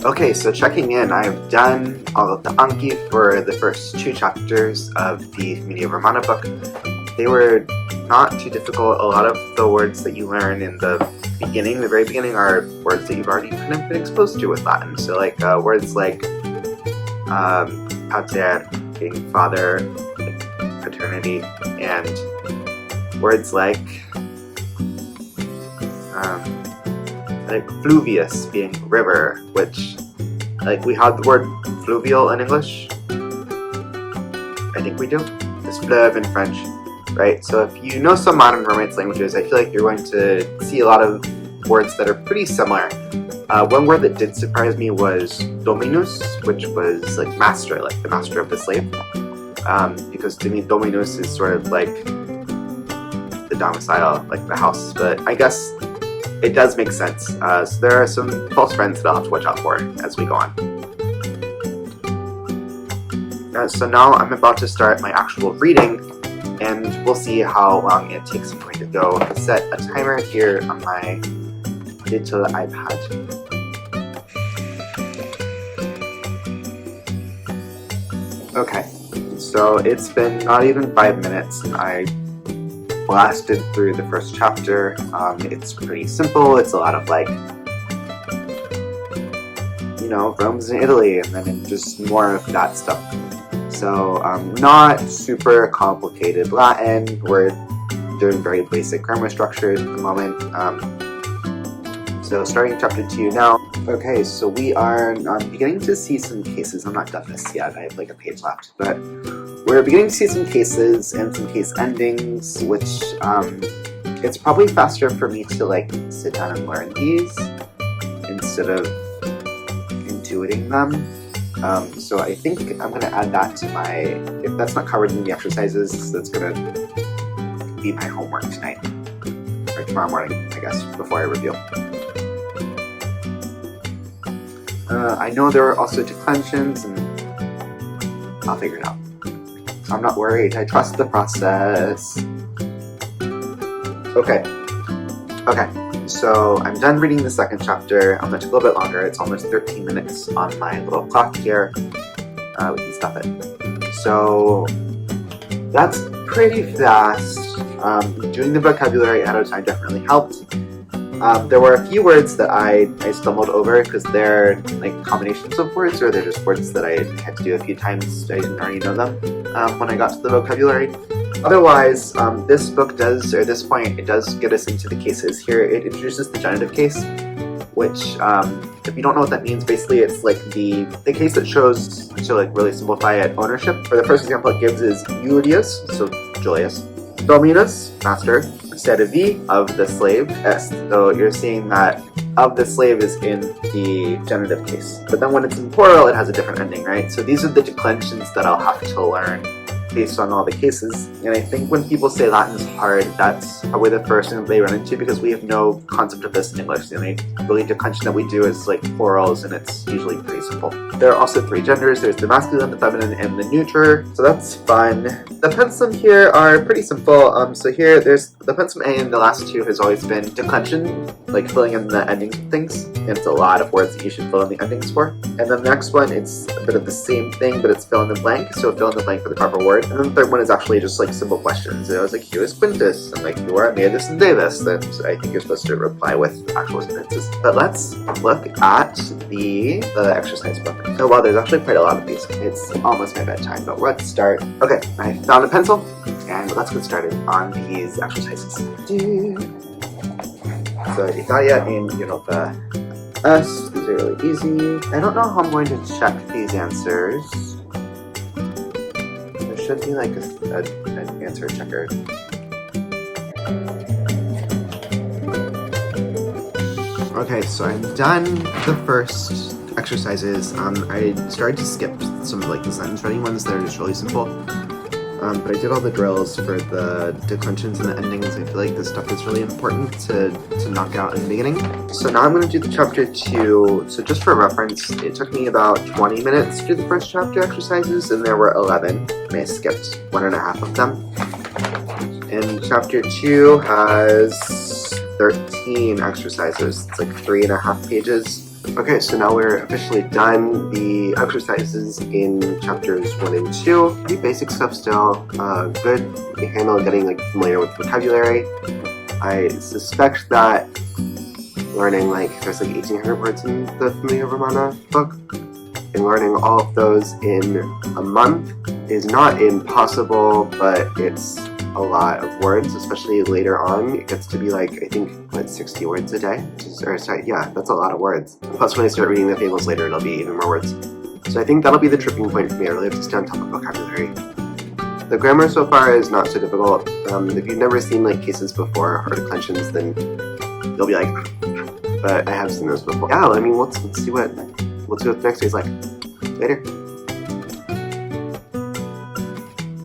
Okay, so checking in, I've done all of the Anki for the first 2 chapters of the Familia Romana book. They were not too difficult. A lot of the words that you learn in the very beginning, are words that you've already kind of been exposed to with Latin. So like words like pater, being father, like paternity, and words like fluvius, being river, which, like, we have the word fluvial in English. I think we do. It's fleuve in French, right? So if you know some modern Romance languages, I feel like you're going to see a lot of words that are pretty similar. One word that did surprise me was dominus, which was like master, like the master of the slave. Because to me, dominus is sort of like the domicile, like the house, but I guess it does make sense. So there are some false friends that I'll have to watch out for as we go on. So now I'm about to start my actual reading, and we'll see how long it takes. I'm going to go set a timer here on my digital iPad. Okay, so it's been not even 5 minutes, and I blasted through the first chapter. It's pretty simple. It's a lot of, like, you know, Rome's in Italy, and then just more of that stuff. So not super complicated Latin. We're doing very basic grammar structures at the moment. So starting chapter 2 now. Okay, so we are beginning to see some cases. I'm not done this yet. I have like a page left, but we're beginning to see some cases and some case endings, which it's probably faster for me to like sit down and learn these instead of intuiting them. So I think I'm going to add that to my, if that's not covered in the exercises, that's going to be my homework tonight, or tomorrow morning, I guess, before I review. I know there are also declensions, and I'll figure it out. I'm not worried. I trust the process. Okay. So I'm done reading the second chapter. I'm going to take a little bit longer. It's almost 13 minutes on my little clock here. We can stop it. So that's pretty fast. Doing the vocabulary ahead of time definitely helped. There were a few words that I stumbled over because they're like combinations of words, or they're just words that I had to do a few times. I didn't already know them when I got to the vocabulary. Otherwise, this book does, or this point, it does get us into the cases. Here it introduces the genitive case, which, if you don't know what that means, basically it's like the case that shows, to like really simplify it, ownership. For the first example it gives is Julius, so Julius, Dominus, master, servi, of the slave, est. So you're seeing that of the slave is in the genitive case. But then when it's in plural, it has a different ending, right? So these are the declensions that I'll have to learn based on all the cases. And I think when people say Latin's hard, that's probably the first thing that they run into, because we have no concept of this in English. The only really declension that we do is like plurals, and it's usually pretty simple. There are also 3 genders. There's the masculine, the feminine, and the neuter. So that's fun. The pensum here are pretty simple. So here there's the pensum A, and the last 2 has always been declension, like filling in the endings of things. And it's a lot of words that you should fill in the endings for. And then the next one, it's a bit of the same thing, but it's fill in the blank. So fill in the blank for the proper word. And then the third one is actually just like simple questions. And I was like, who is Quintus? And like, who are Aeneas and Davis? And I think you're supposed to reply with actual sentences. But let's look at the exercise book. Oh wow, there's actually quite a lot of these. It's almost my bedtime, but let's start. Okay, I found a pencil, and let's get started on these exercises. So Italia in Europa. These are really easy. I don't know how I'm going to check these answers. There should be like an answer checker. Okay, so I'm done the first exercises. I started to skip some of like the sentence writing ones that are just really simple. But I did all the drills for the declensions and the endings. I feel like this stuff is really important to knock out in the beginning. So now I'm going to do the chapter 2. So just for reference, it took me about 20 minutes to do the first chapter exercises, and there were 11. And I skipped 1.5 of them. And chapter 2 has 13 exercises. It's like 3.5 pages. Okay, so now we're officially done the exercises in chapters 1 and 2. Pretty basic stuff still. Good handle getting like familiar with vocabulary. I suspect that learning there's like 1,800 words in the Familia Romana book, and learning all of those in a month is not impossible, but it's a lot of words, especially later on. It gets to be I think, 60 words a day? That's a lot of words. Plus, when I start reading the fables later, it'll be even more words. So I think that'll be the tripping point for me. I really have to stay on top of vocabulary. The grammar so far is not so difficult. If you've never seen cases before or declensions, then you'll be like, but I have seen those before. Yeah, I mean, let's see what next day's like. Later.